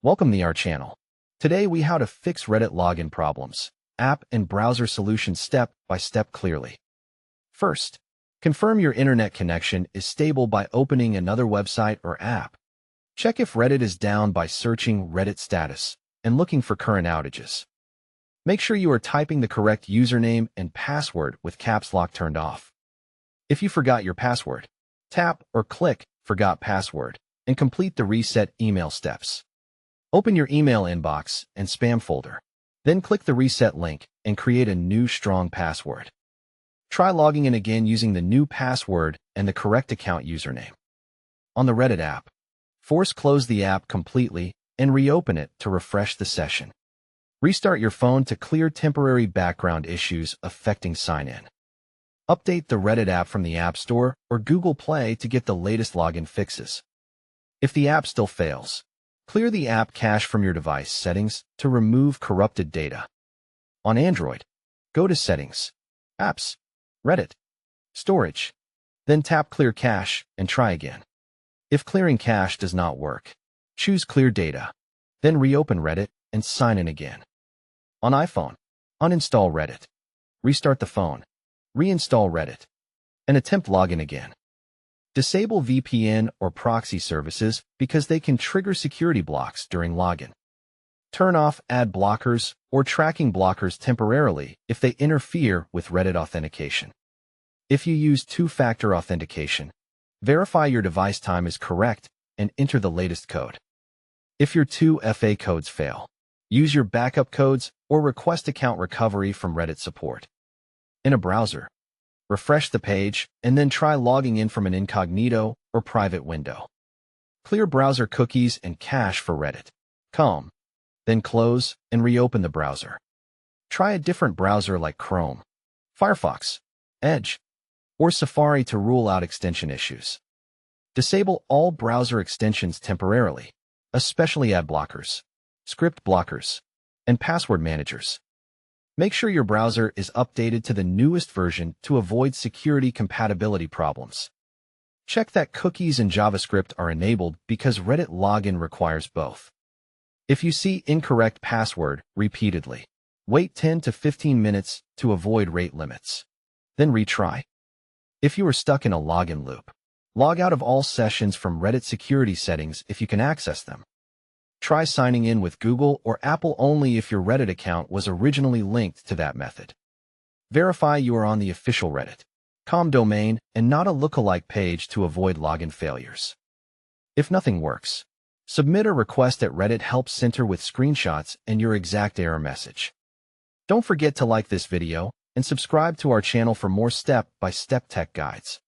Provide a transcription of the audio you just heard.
Welcome to our channel. Today we how to fix Reddit login problems, app and browser solutions step by step clearly. First, confirm your internet connection is stable by opening another website or app. Check if Reddit is down by searching Reddit status and looking for current outages. Make sure you are typing the correct username and password with caps lock turned off. If you forgot your password, tap or click Forgot Password and complete the reset email steps. Open your email inbox and spam folder. Then click the reset link and create a new strong password. Try logging in again using the new password and the correct account username. On the Reddit app, force close the app completely and reopen it to refresh the session. Restart your phone to clear temporary background issues affecting sign-in. Update the Reddit app from the App Store or Google Play to get the latest login fixes. If the app still fails, clear the app cache from your device settings to remove corrupted data. On Android, go to Settings, Apps, Reddit, Storage, then tap Clear Cache and try again. If clearing cache does not work, choose Clear Data, then reopen Reddit and sign in again. On iPhone, uninstall Reddit, restart the phone, reinstall Reddit, and attempt login again. Disable VPN or proxy services because they can trigger security blocks during login. Turn off ad blockers or tracking blockers temporarily if they interfere with Reddit authentication. If you use two-factor authentication, verify your device time is correct and enter the latest code. If your 2FA codes fail, use your backup codes or request account recovery from Reddit support. In a browser, refresh the page and then try logging in from an incognito or private window. Clear browser cookies and cache for Reddit. Then close and reopen the browser. Try a different browser like Chrome, Firefox, Edge, or Safari to rule out extension issues. Disable all browser extensions temporarily, especially ad blockers, script blockers, and password managers. Make sure your browser is updated to the newest version to avoid security compatibility problems. Check that cookies and JavaScript are enabled because Reddit login requires both. If you see incorrect password repeatedly, wait 10 to 15 minutes to avoid rate limits. Then retry. If you are stuck in a login loop, log out of all sessions from Reddit security settings if you can access them. Try signing in with Google or Apple only if your Reddit account was originally linked to that method. Verify you are on the official Reddit.com domain and not a lookalike page to avoid login failures. If nothing works, submit a request at Reddit Help Center with screenshots and your exact error message. Don't forget to like this video and subscribe to our channel for more step-by-step tech guides.